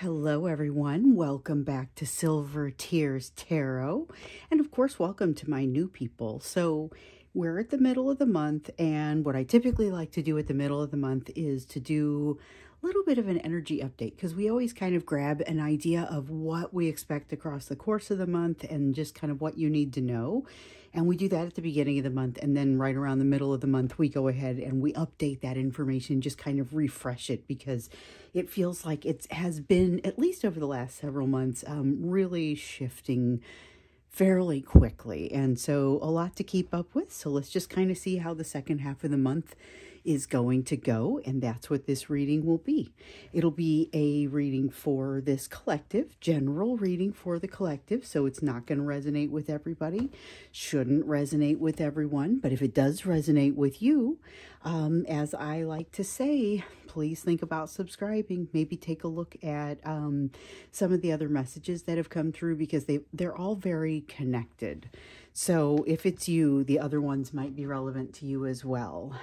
Hello everyone, welcome back to Silver Tears Tarot, and of course welcome to my new people. So we're at the middle of the month, and what I typically like to do at the middle of the month is to do a little bit of an energy update, because we always kind of grab an idea of what we expect across the course of the month and just kind of what you need to know. And we do that at the beginning of the month, and then right around the middle of the month, we go ahead and we update that information, just kind of refresh it, because it feels like it has been, at least over the last several months, really shifting fairly quickly. And so a lot to keep up with. So let's just kind of see how the second half of the month is going to go, and that's what this reading will be. It'll be a reading for this collective, general reading for the collective, so it's not going to resonate with everybody, shouldn't resonate with everyone, but if it does resonate with you, as I like to say, please think about subscribing. Maybe take a look at some of the other messages that have come through, because they're all very connected. So if it's you, the other ones might be relevant to you as well.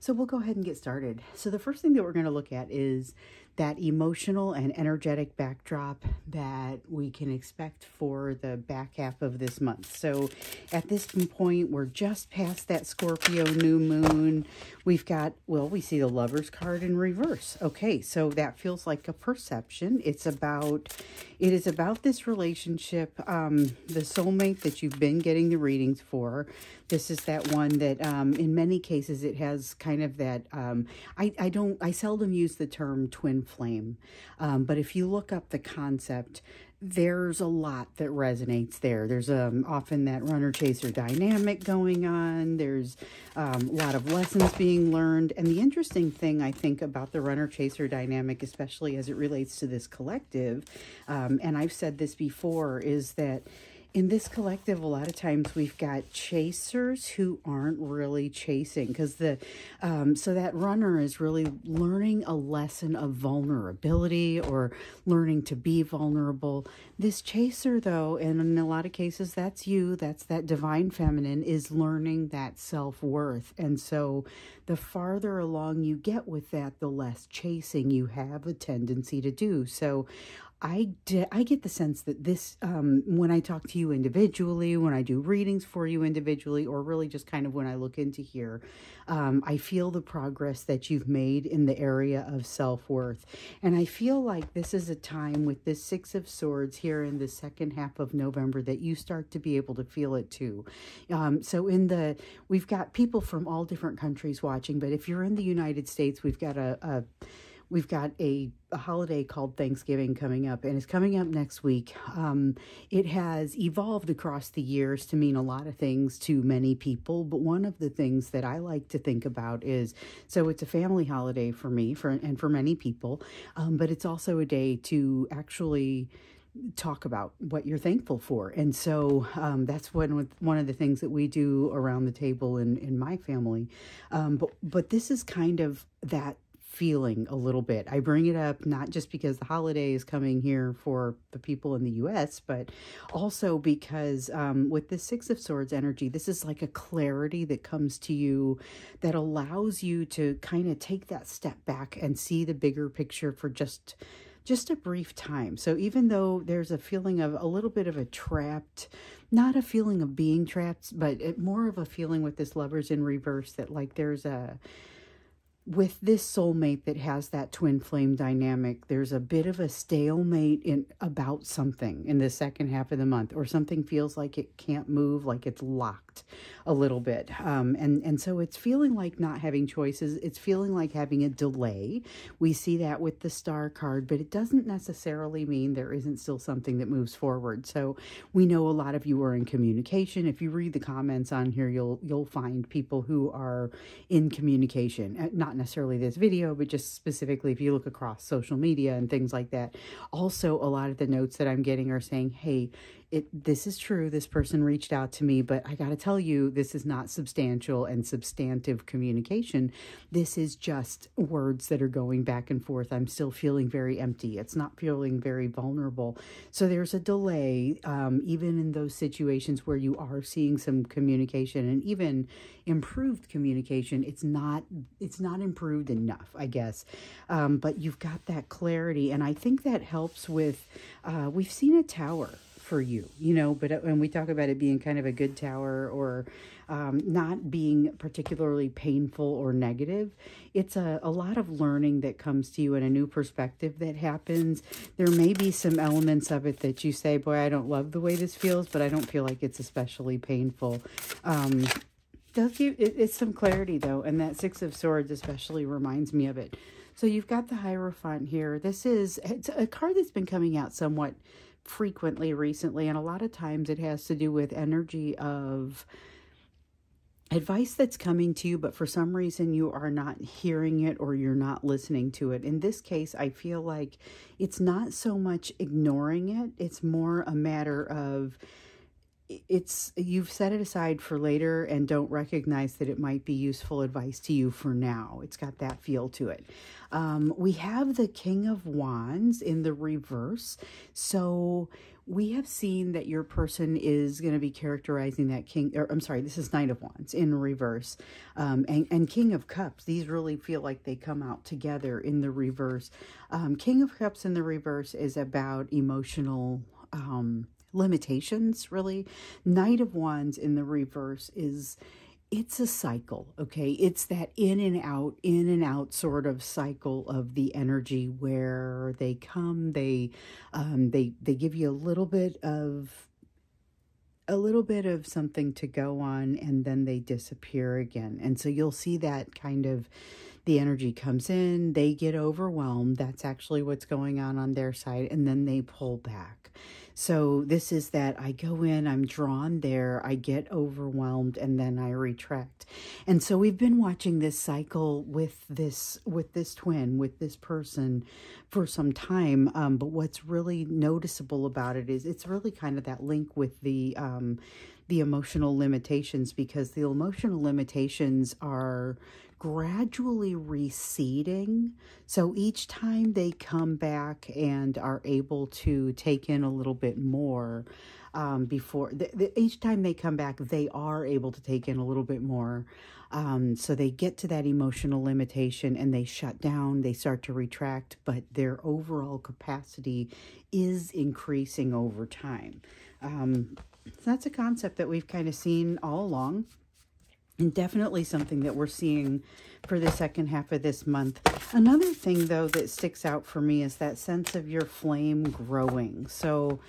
So we'll go ahead and get started. So the first thing that we're going to look at is that emotional and energetic backdrop that we can expect for the back half of this month. So at this point, we're just past that Scorpio new moon. We've got, well, we see the Lovers card in reverse. Okay, so that feels like a perception. It is about this relationship, the soulmate that you've been getting the readings for. This is that one that, in many cases, it has kind of that, I seldom use the term twin flame, but if you look up the concept, there's a lot that resonates there. There's often that runner-chaser dynamic going on. There's a lot of lessons being learned. And the interesting thing, I think, about the runner-chaser dynamic, especially as it relates to this collective, and I've said this before, is that in this collective, a lot of times we've got chasers who aren't really chasing, because so that runner is really learning a lesson of vulnerability or learning to be vulnerable. This chaser, though, and in a lot of cases, that's you, that's that divine feminine, is learning that self-worth. And so the farther along you get with that, the less chasing you have a tendency to do. So I get the sense that this, when I talk to you individually, when I do readings for you individually, or really just kind of when I look into here, I feel the progress that you've made in the area of self-worth. And I feel like this is a time with this Six of Swords here in the second half of November that you start to be able to feel it too. So we've got people from all different countries watching, but if you're in the United States, we've got a holiday called Thanksgiving coming up, and it's coming up next week. It has evolved across the years to mean a lot of things to many people, but one of the things that I like to think about is, so it's a family holiday for me and for many people, but it's also a day to actually talk about what you're thankful for. And so that's one of the things that we do around the table in my family. But this is kind of that feeling a little bit. I bring it up not just because the holiday is coming here for the people in the US, but also because with the Six of Swords energy, this is like a clarity that comes to you that allows you to kind of take that step back and see the bigger picture for just a brief time. So even though there's a feeling of a little bit of a trapped, not a feeling of being trapped, but more of a feeling with this Lovers in reverse that like with this soulmate that has that twin flame dynamic, there's a bit of a stalemate about something in the second half of the month, or something feels like it can't move, like it's locked a little bit. And so it's feeling like not having choices. It's feeling like having a delay. We see that with the Star card, but it doesn't necessarily mean there isn't still something that moves forward. So we know a lot of you are in communication. If you read the comments on here, you'll find people who are in communication, not necessarily this video, but just specifically if you look across social media and things like that. Also, a lot of the notes that I'm getting are saying, hey, This is true. This person reached out to me, but I got to tell you, this is not substantial and substantive communication. This is just words that are going back and forth. I'm still feeling very empty. It's not feeling very vulnerable. So there's a delay, even in those situations where you are seeing some communication and even improved communication. It's not improved enough, I guess. But you've got that clarity, and I think that helps with, we've seen a tower for you, but when we talk about it being kind of a good tower or not being particularly painful or negative, it's a lot of learning that comes to you and a new perspective that happens. There may be some elements of it that you say, boy, I don't love the way this feels, but I don't feel like it's especially painful. It's some clarity though, and that Six of Swords especially reminds me of it. So you've got the Hierophant here. It's a card that's been coming out somewhat frequently recently, and a lot of times it has to do with energy of advice that's coming to you, but for some reason you are not hearing it or you're not listening to it. In this case, I feel like it's not so much ignoring it, it's more a matter of you've set it aside for later and don't recognize that it might be useful advice to you for now. It's got that feel to it. We have the King of Wands in the reverse. So we have seen that your person is going to be characterizing that this is Knight of Wands in reverse. And King of Cups. These really feel like they come out together in the reverse. King of Cups in the reverse is about emotional limitations, really. Knight of Wands in the reverse it's a cycle, okay? It's that in and out sort of cycle of the energy where they come, they give you a little bit of something to go on, and then they disappear again. And so you'll see that kind of, the energy comes in, they get overwhelmed. That's actually what's going on their side, and then they pull back. So this is that I go in, I'm drawn there, I get overwhelmed, and then I retract. And so we've been watching this cycle with this twin, with this person for some time. But what's really noticeable about it is it's really kind of that link with the emotional limitations, because the emotional limitations are gradually receding. So each time they come back and are able to take in a little bit more, each time they come back, they are able to take in a little bit more. So they get to that emotional limitation and they shut down, they start to retract, but their overall capacity is increasing over time. So that's a concept that we've kind of seen all along. And definitely something that we're seeing for the second half of this month. Another thing, though, that sticks out for me is that sense of your flame growing. So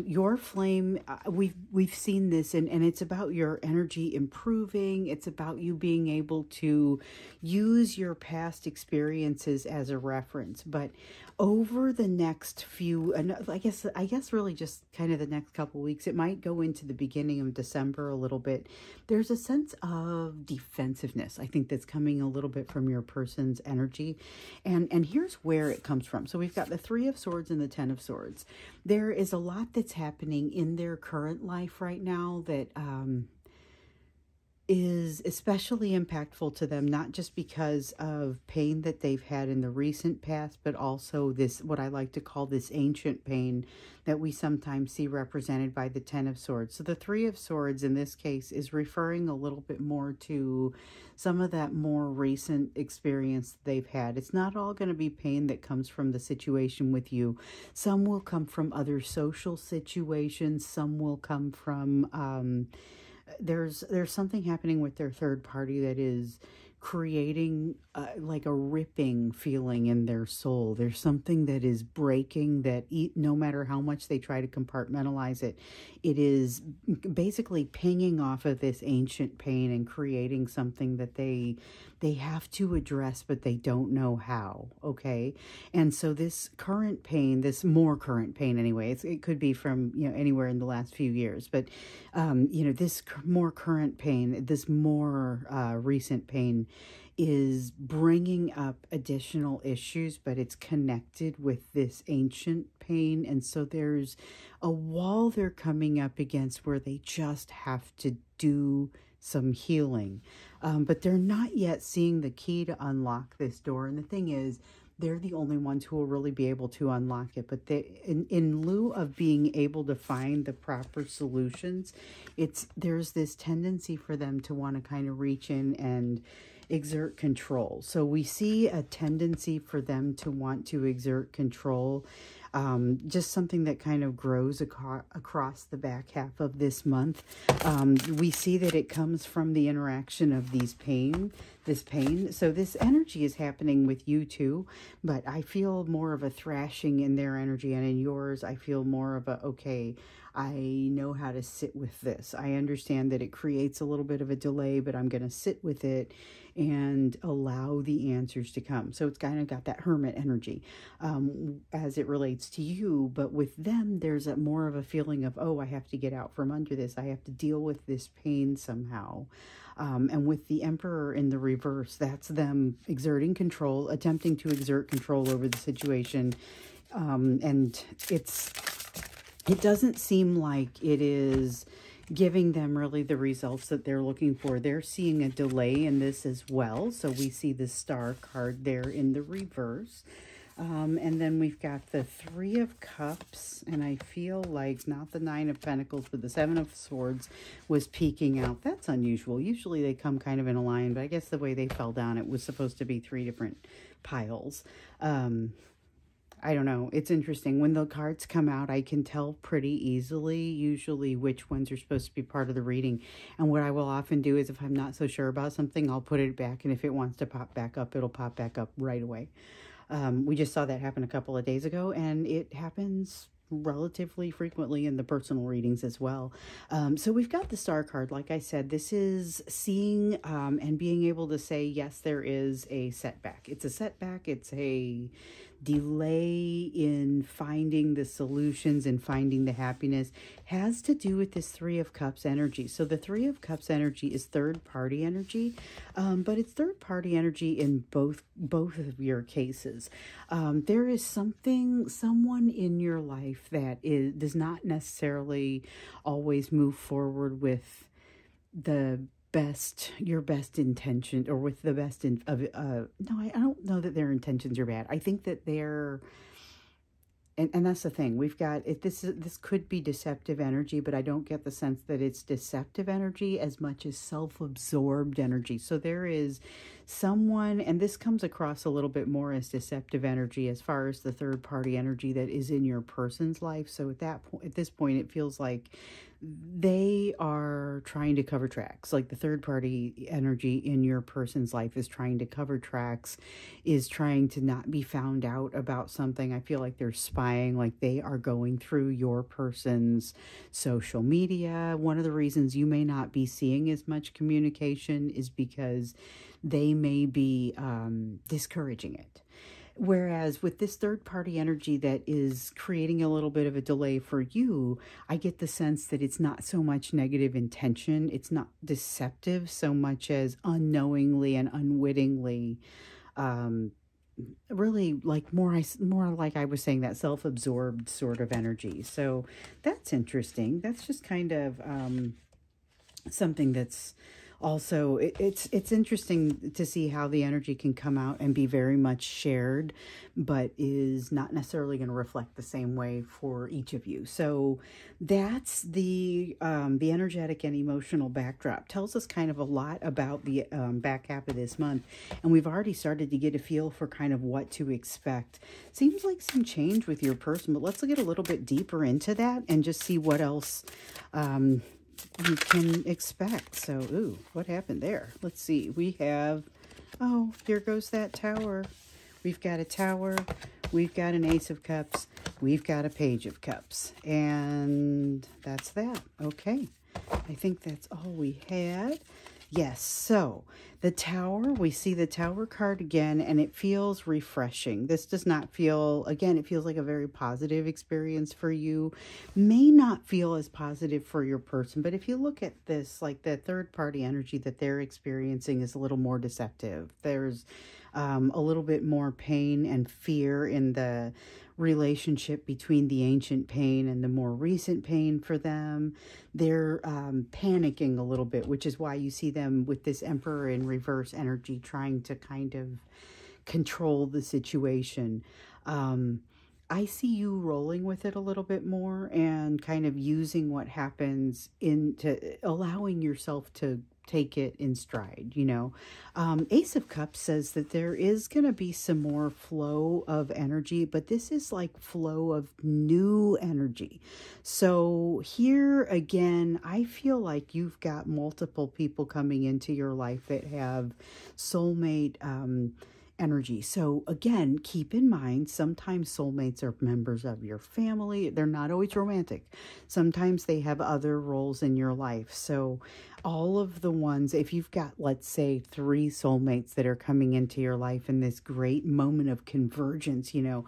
your flame, we've seen this, and it's about your energy improving. It's about you being able to use your past experiences as a reference. But over the next few, I guess really just kind of the next couple weeks, it might go into the beginning of December a little bit. There's a sense of defensiveness, I think, that's coming a little bit from your person's energy. And here's where it comes from. So we've got the Three of Swords and the Ten of Swords. There is a lot that's happening in their current life right now that is especially impactful to them, not just because of pain that they've had in the recent past, but also this, what I like to call this ancient pain that we sometimes see represented by the Ten of Swords. So the Three of Swords in this case is referring a little bit more to some of that more recent experience they've had. It's not all going to be pain that comes from the situation with you. Some will come from other social situations. Some will come from there's something happening with their third party that is creating like a ripping feeling in their soul. There's something that is breaking, that no matter how much they try to compartmentalize it, it is basically pinging off of this ancient pain and creating something that they have to address, but they don't know how, okay? And so this current pain, this more current pain anyway, it could be from, anywhere in the last few years, but, this more current pain, this more recent pain is bringing up additional issues, but it's connected with this ancient pain. And so there's a wall they're coming up against where they just have to do some healing. But they're not yet seeing the key to unlock this door. And the thing is, they're the only ones who will really be able to unlock it. But in lieu of being able to find the proper solutions, there's this tendency for them to want to kind of reach in and exert control. So we see a tendency for them to want to exert control, just something that kind of grows across the back half of this month. We see that it comes from the interaction of this pain. So this energy is happening with you too, but I feel more of a thrashing in their energy, and in yours, I feel more of a, okay, I know how to sit with this. I understand that it creates a little bit of a delay, but I'm going to sit with it and allow the answers to come. So it's kind of got that hermit energy as it relates to you. But with them, there's more of a feeling of, oh, I have to get out from under this. I have to deal with this pain somehow. And with the Emperor in the reverse, that's them exerting control, attempting to exert control over the situation. And it doesn't seem like it is giving them really the results that they're looking for. They're seeing a delay in this as well. So we see the Star card there in the reverse. And then we've got the Three of Cups, and I feel like not the Nine of Pentacles, but the Seven of Swords was peeking out. That's unusual. Usually they come kind of in a line, but I guess the way they fell down, it was supposed to be three different piles. I don't know. It's interesting. When the cards come out, I can tell pretty easily, usually, which ones are supposed to be part of the reading. And what I will often do is if I'm not so sure about something, I'll put it back. And if it wants to pop back up, it'll pop back up right away. We just saw that happen a couple of days ago, and it happens relatively frequently in the personal readings as well. So we've got the Star card. Like I said, this is seeing and being able to say, yes, there is a setback. It's a setback. It's a delay in finding the solutions and finding the happiness. Has to do with this Three of Cups energy. So the Three of Cups energy is third-party energy, but it's third-party energy in both of your cases. There is someone in your life that does not necessarily always move forward with your best intention, or with the best no, I don't know that their intentions are bad. I think that they're, and that's the thing. We've got it. This could be deceptive energy, but I don't get the sense that it's deceptive energy as much as self-absorbed energy. So there is someone, and this comes across a little bit more as deceptive energy as far as the third-party energy that is in your person's life. So at this point, it feels like they are trying to cover tracks. Like the third-party energy in your person's life is trying to cover tracks, is trying to not be found out about something. I feel like they're spying, like they are going through your person's social media. One of the reasons you may not be seeing as much communication is because they may be discouraging it. Whereas with this third-party energy that is creating a little bit of a delay for you, I get the sense that it's not so much negative intention. It's not deceptive so much as unknowingly and unwittingly, really like more like I was saying, that self-absorbed sort of energy. So that's interesting. That's just kind of something that's also, it's interesting to see how the energy can come out and be very much shared, but is not necessarily going to reflect the same way for each of you. So that's the energetic and emotional backdrop. Tells us kind of a lot about the back half of this month, and we've already started to get a feel for kind of what to expect. Seems like some change with your person, but let's get a little bit deeper into that and just see what else you can expect. So, ooh, what happened there? Let's see. We have, oh, here goes that tower. We've got a tower. We've got an Ace of Cups. We've got a Page of Cups. And that's that. Okay. I think that's all we had. Yes, so the Tower, we see the Tower card again, and it feels refreshing. This does not feel, again, it feels like a very positive experience for you. May not feel as positive for your person, but if you look at this, like the third party energy that they're experiencing is a little more deceptive. There's a little bit more pain and fear in the relationship between the ancient pain and the more recent pain for them. They're panicking a little bit, which is why you see them with this Emperor in reverse energy trying to kind of control the situation. I see you rolling with it a little bit more and kind of using what happens into allowing yourself to take it in stride, you know. Ace of Cups says that there is going to be some more flow of energy, but this is like flow of new energy. So here again, I feel like you've got multiple people coming into your life that have soulmate energy. So again, keep in mind, sometimes soulmates are members of your family. They're not always romantic. Sometimes they have other roles in your life. So all of the ones, if you've got, let's say, 3 soulmates that are coming into your life in this great moment of convergence, you know,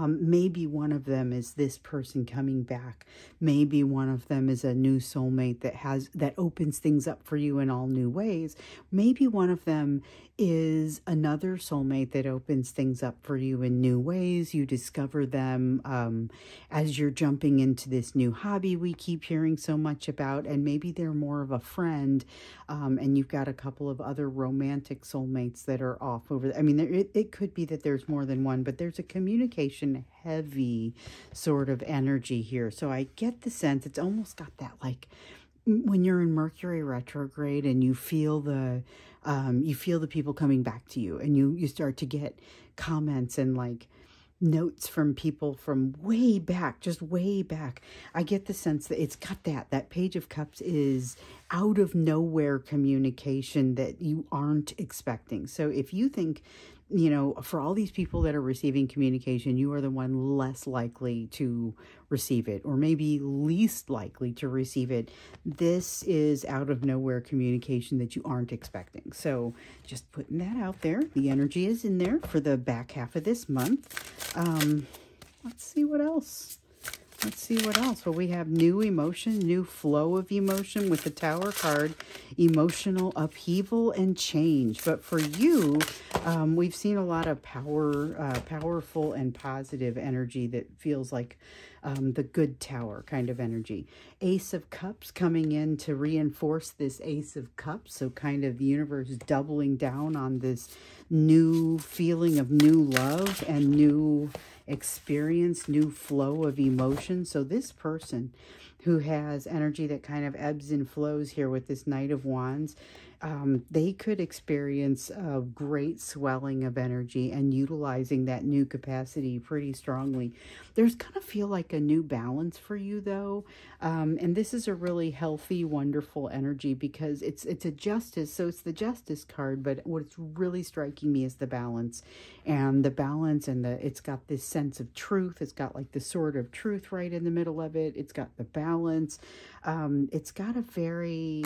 maybe one of them is this person coming back. Maybe one of them is a new soulmate that opens things up for you in all new ways. Maybe one of them is another soulmate that opens things up for you in new ways. You discover them as you're jumping into this new hobby we keep hearing so much about, and maybe they're more of a friend, and you've got a couple of other romantic soulmates that are off over. I mean, it could be that there's more than one, but there's a communication heavy sort of energy here. So I get the sense it's almost got that, like, when you're in Mercury retrograde and you feel the people coming back to you, and you start to get comments and like notes from people from way back, just way back. I get the sense that it's got that Page of Cups is out of nowhere communication that you aren't expecting. So if you think, you know, for all these people that are receiving communication, you are the one less likely to receive it, or maybe least likely to receive it. This is out of nowhere communication that you aren't expecting. So just putting that out there. The energy is in there for the back half of this month. Let's see what else. Well, we have new emotion, new flow of emotion with the Tower card, emotional upheaval and change. But for you, we've seen a lot of powerful and positive energy that feels like the good Tower kind of energy. Ace of Cups coming in to reinforce this Ace of Cups. So kind of the universe doubling down on this new feeling of new love and new experience, new flow of emotion. So this person who has energy that kind of ebbs and flows here with this Knight of Wands, they could experience a great swelling of energy and utilizing that new capacity pretty strongly. There's going to feel like a new balance for you, though. And this is a really healthy, wonderful energy because it's a justice. So it's the Justice card, but what's really striking me is the balance. And the balance, and it's got this sense of truth. It's got like the Sword of Truth right in the middle of it. It's got the balance. It's got a very,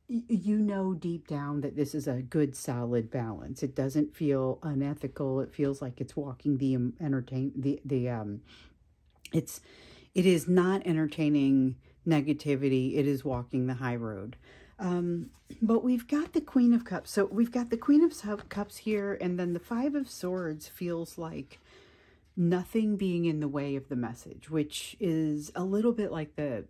you know, deep down that this is a good, solid balance. It doesn't feel unethical. It feels like it's walking it is not entertaining negativity. It is walking the high road. But we've got the Queen of Cups. So we've got the Queen of Cups here, and then the Five of Swords feels like nothing being in the way of the message, which is a little bit like the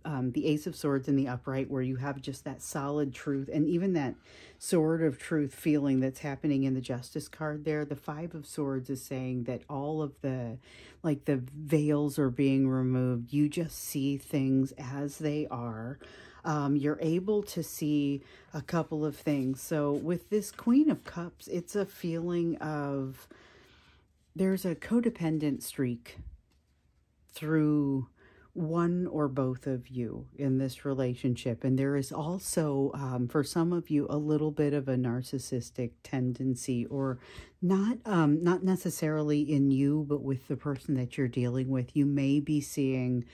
Ace of Swords in the upright, where you have just that solid truth, and even that Sword of Truth feeling that's happening in the Justice card there. The Five of Swords is saying that all of the veils are being removed. You just see things as they are. You're able to see a couple of things. So with this Queen of Cups, it's a feeling of there's a codependent streak through one or both of you in this relationship. And there is also, for some of you, a little bit of a narcissistic tendency, or not necessarily in you, but with the person that you're dealing with. You may be seeing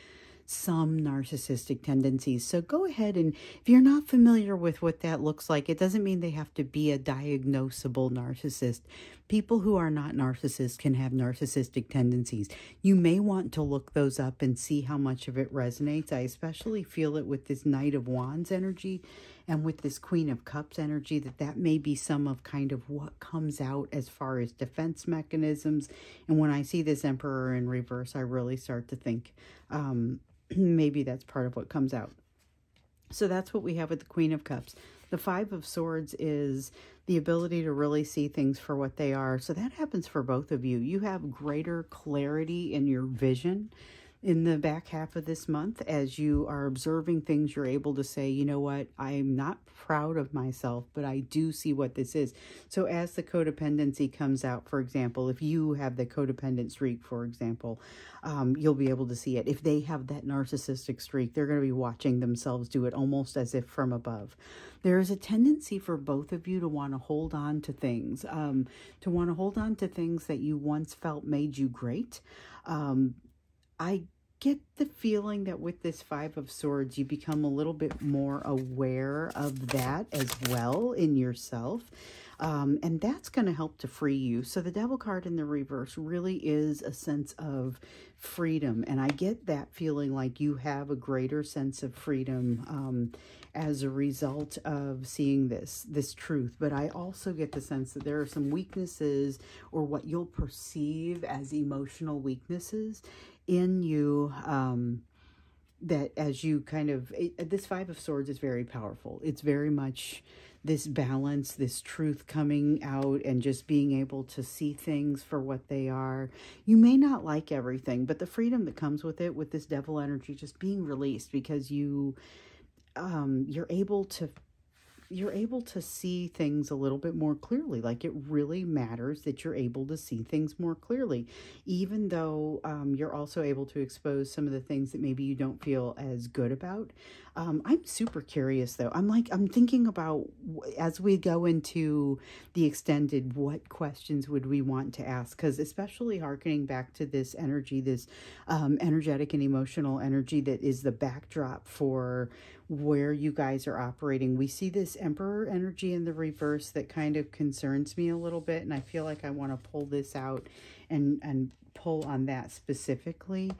some narcissistic tendencies. So go ahead, and if you're not familiar with what that looks like, it doesn't mean they have to be a diagnosable narcissist. People who are not narcissists can have narcissistic tendencies. You may want to look those up and see how much of it resonates. I especially feel it with this Knight of Wands energy and with this Queen of Cups energy, that may be some of kind of what comes out as far as defense mechanisms. And when I see this Emperor in reverse, I really start to think maybe that's part of what comes out. So that's what we have with the Queen of Cups. The Five of Swords is the ability to really see things for what they are. So that happens for both of you. You have greater clarity in your vision in the back half of this month. As you are observing things, you're able to say, you know what, I'm not proud of myself, but I do see what this is. So as the codependency comes out, for example, if you have the codependent streak, for example, you'll be able to see it. If they have that narcissistic streak, they're going to be watching themselves do it almost as if from above. There is a tendency for both of you to want to hold on to things, that you once felt made you great. I get the feeling that with this Five of Swords, you become a little bit more aware of that as well in yourself. And that's going to help to free you. So the Devil card in the reverse really is a sense of freedom. And I get that feeling like you have a greater sense of freedom as a result of seeing this truth. But I also get the sense that there are some weaknesses, or what you'll perceive as emotional weaknesses in you, that as you kind of, this Five of Swords is very powerful. It's very much this balance, this truth coming out, and just being able to see things for what they are. You may not like everything, but the freedom that comes with it, with this Devil energy just being released, because you're able to see things a little bit more clearly. Like, it really matters that you're able to see things more clearly, even though you're also able to expose some of the things that maybe you don't feel as good about. I'm super curious though. I'm thinking about, as we go into the extended, what questions would we want to ask? Because especially hearkening back to this energy, this energetic and emotional energy that is the backdrop for where you guys are operating. We see this Emperor energy in the reverse that kind of concerns me a little bit, and I feel like I want to pull this out and pull on that specifically.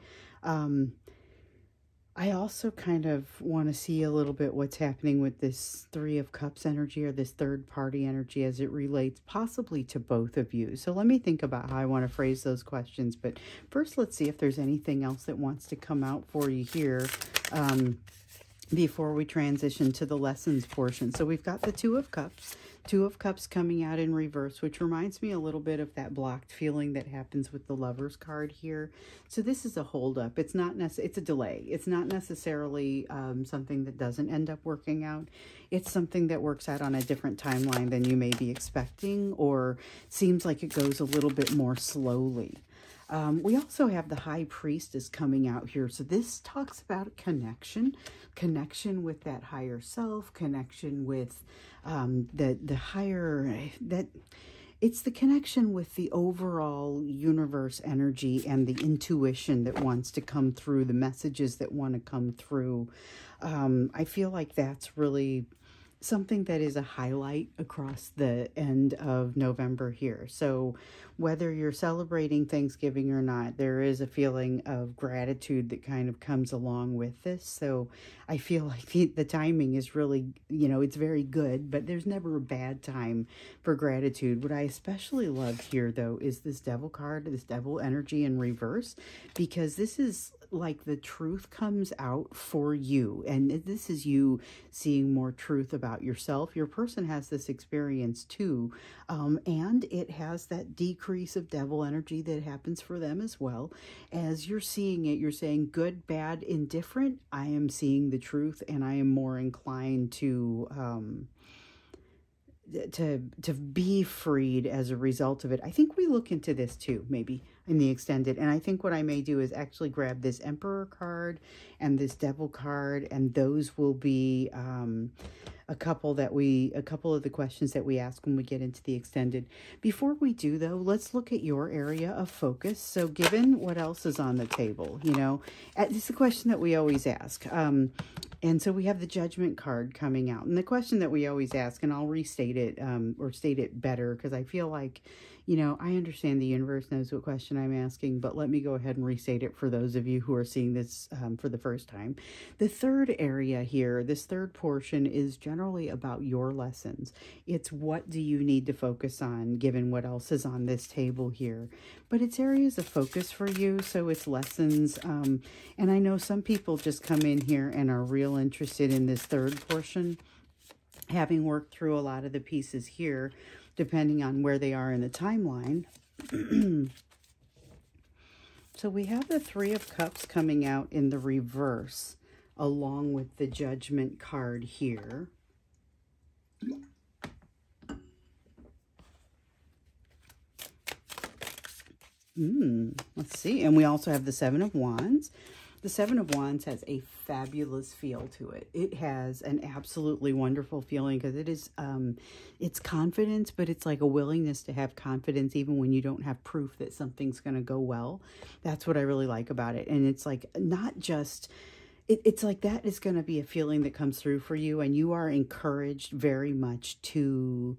I also kind of want to see a little bit what's happening with this Three of Cups energy, or this third party energy, as it relates possibly to both of you. So let me think about how I want to phrase those questions. But first, let's see if there's anything else that wants to come out for you here before we transition to the lessons portion. So we've got the Two of Cups coming out in reverse, which reminds me a little bit of that blocked feeling that happens with the Lovers card here. So this is a holdup. It's a delay. It's not necessarily something that doesn't end up working out. It's something that works out on a different timeline than you may be expecting, or seems like it goes a little bit more slowly. We also have the High Priestess coming out here. So this talks about connection with that higher self, connection with the higher, that it's the connection with the overall universe energy and the intuition that wants to come through, the messages that want to come through. I feel like that's really something that is a highlight across the end of November here. So whether you're celebrating Thanksgiving or not, there is a feeling of gratitude that kind of comes along with this. So I feel like the timing is really, it's very good, but there's never a bad time for gratitude. What I especially love here, though, is this Devil card, this Devil energy in reverse, because this is like the truth comes out for you. And this is you seeing more truth about yourself. Your person has this experience too. And it has that decrease of Devil energy that happens for them as well. As you're seeing it, you're saying good, bad, indifferent. I am seeing the truth, and I am more inclined to be freed as a result of it. I think we look into this too, maybe. in the extended. And I think what I may do is actually grab this Emperor card and this Devil card, and those will be a couple of the questions that we ask when we get into the extended. Before we do, though, let's look at your area of focus. So given what else is on the table, you know, it's a question that we always ask. And so we have the Judgment card coming out. And the question that we always ask, and I'll restate it or state it better, because I feel like, you know, I understand the universe knows what question I'm asking, but let me go ahead and restate it for those of you who are seeing this for the first time. The third area here, this third portion, is generally about your lessons. It's what do you need to focus on given what else is on this table here. But it's areas of focus for you, so it's lessons. And I know some people just come in here and are real interested in this third portion, having worked through a lot of the pieces here, depending on where they are in the timeline. So we have the Three of Cups coming out in the reverse, along with the Judgment card here. Let's see. And we also have the Seven of Wands. The Seven of Wands has a fabulous feel to it. It has an absolutely wonderful feeling because it is, it's confidence, but it's like a willingness to have confidence even when you don't have proof that something's going to go well. That's what I really like about it. And it's like not just, it's like that is going to be a feeling that comes through for you, and you are encouraged very much to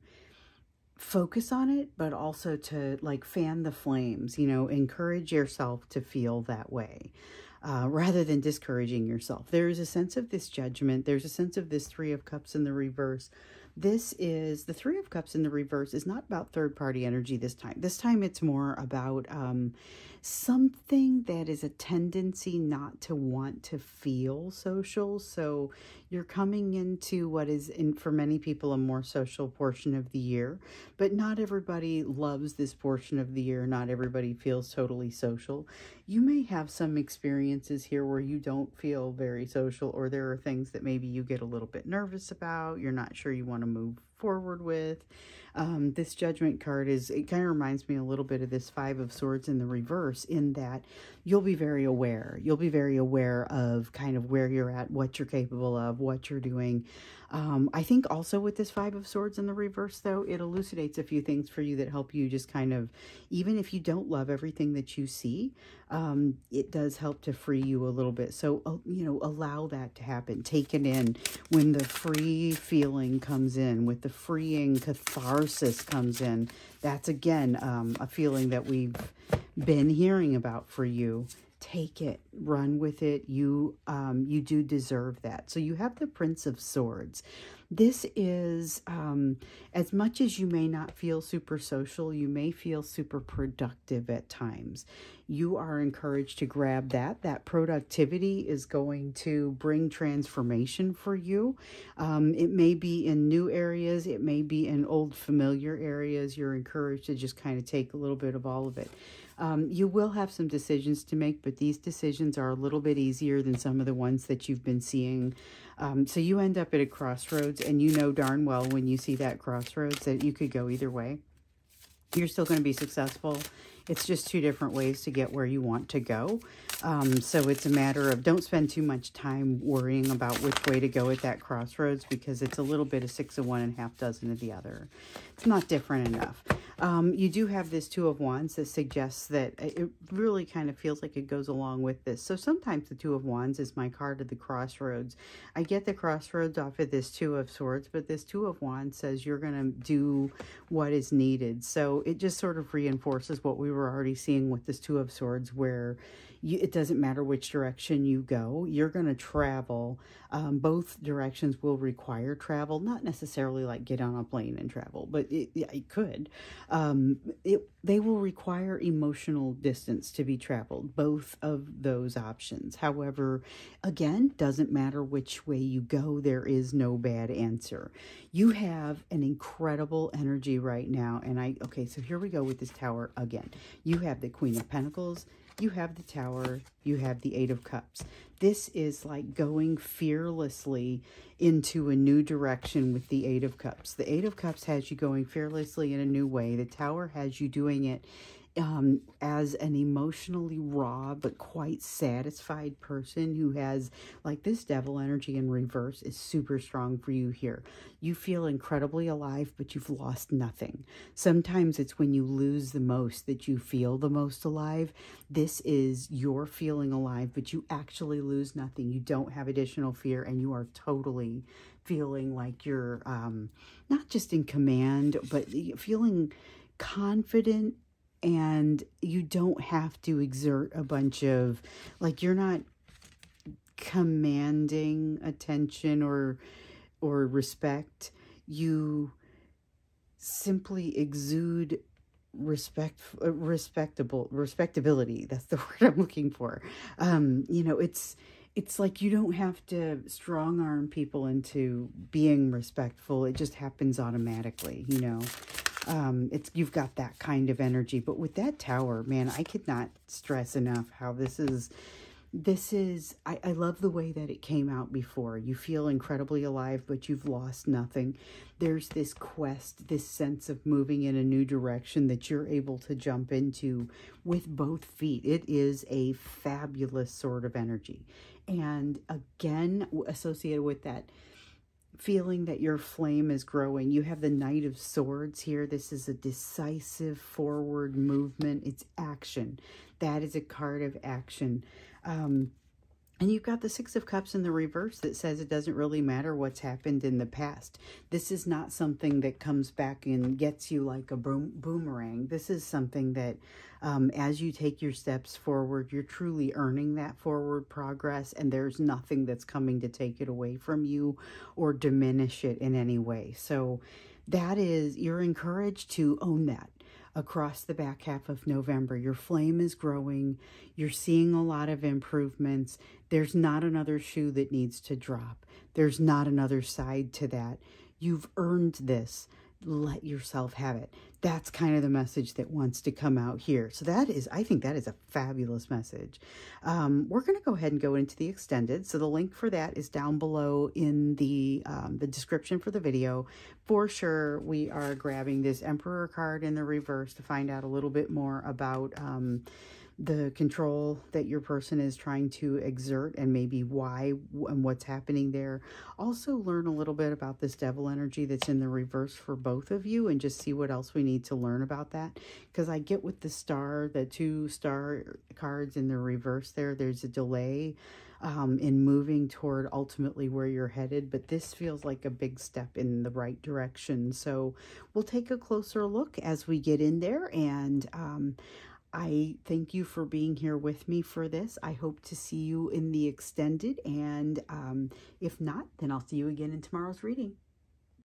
focus on it, but also to like fan the flames, you know, encourage yourself to feel that way. Rather than discouraging yourself. There's a sense of this Judgment. There's a sense of this Three of Cups in the reverse. This is, the Three of Cups in the reverse is not about third-party energy this time. This time it's more about something that is a tendency not to want to feel social. So you're coming into what is, for many people, a more social portion of the year. But not everybody loves this portion of the year. Not everybody feels totally social. You may have some experiences here where you don't feel very social, or there are things that maybe you get a little bit nervous about. You're not sure you want to move forward with. This Judgment card it kind of reminds me a little bit of this Five of Swords in the reverse, in that you'll be very aware. You'll be very aware of kind of where you're at, what you're capable of, what you're doing. I think also with this Five of Swords in the reverse, though, it elucidates a few things for you that help you just kind of, even if you don't love everything that you see, it does help to free you a little bit. So, you know, allow that to happen. Take it in. When the free feeling comes in, with the freeing catharsis comes in, that's, again, a feeling that we've been hearing about for you. Take it, run with it. You do deserve that. So you have the Prince of Swords. This is, as much as you may not feel super social, you may feel super productive at times. You are encouraged to grab that. That productivity is going to bring transformation for you. It may be in new areas. It may be in old familiar areas. You're encouraged to just kind of take a little bit of all of it. You will have some decisions to make, but these decisions are a little bit easier than some of the ones that you've been seeing. So you end up at a crossroads, and you know darn well when you see that crossroads that you could go either way. You're still going to be successful. It's just two different ways to get where you want to go. So it's a matter of, don't spend too much time worrying about which way to go at that crossroads, because it's a little bit of 6 of one and half dozen of the other. It's not different enough. You do have this Two of Wands that suggests that it really kind of feels like it goes along with this. So sometimes the Two of Wands is my card of the crossroads. I get the crossroads off of this Two of Swords, but this Two of Wands says you're going to do what is needed. So it just sort of reinforces what we were already seeing with this Two of Swords, where it doesn't matter which direction you go, you're going to travel. Both directions will require travel, not necessarily like get on a plane and travel, but it could. They will require emotional distance to be traveled, both of those options. However, again, doesn't matter which way you go, there is no bad answer. You have an incredible energy right now, and okay, so here we go with this Tower again. You have the Queen of Pentacles, you have the Tower, you have the Eight of Cups. This is like going fearlessly into a new direction with the Eight of Cups. The Eight of Cups has you going fearlessly in a new way. The Tower has you doing it as an emotionally raw but quite satisfied person who has, like, this devil energy in reverse is super strong for you here. You feel incredibly alive, but you've lost nothing. Sometimes it's when you lose the most that you feel the most alive. This is you're feeling alive, but you actually lose nothing. You don't have additional fear, and you are totally feeling like you're not just in command, but feeling confident, and you don't have to exert a bunch of, like, you're not commanding attention or respect. You simply exude respectability. That's the word I'm looking for. You know, it's like you don't have to strong arm people into being respectful. It just happens automatically, you know. You've got that kind of energy. But with that tower, man, I could not stress enough how this is, I love the way that it came out before. You feel incredibly alive, but you've lost nothing. There's this quest, this sense of moving in a new direction that you're able to jump into with both feet. It is a fabulous sort of energy. And again, associated with that feeling that your flame is growing, you have the Knight of Swords here. This is a decisive forward movement. It's action. That is a card of action. And you've got the Six of Cups in the reverse that says it doesn't really matter what's happened in the past. This is not something that comes back and gets you like a boomerang. This is something that as you take your steps forward, you're truly earning that forward progress, and there's nothing that's coming to take it away from you or diminish it in any way. So that is, you're encouraged to own that. Across the back half of November, your flame is growing. You're seeing a lot of improvements. There's not another shoe that needs to drop. There's not another side to that. You've earned this. Let yourself have it. That's kind of the message that wants to come out here. So that is, I think that is a fabulous message. We're going to go ahead and go into the extended. So the link for that is down below in the description for the video. For sure, we are grabbing this Emperor card in the reverse to find out a little bit more about the control that your person is trying to exert and maybe why and what's happening there. Also learn a little bit about this devil energy that's in the reverse for both of you, and just see what else we need to learn about that. Because I get with the star, the 2 star cards in the reverse there's a delay in moving toward ultimately where you're headed, but this feels like a big step in the right direction. So we'll take a closer look as we get in there, and I thank you for being here with me for this. I hope to see you in the extended, and if not, then I'll see you again in tomorrow's reading.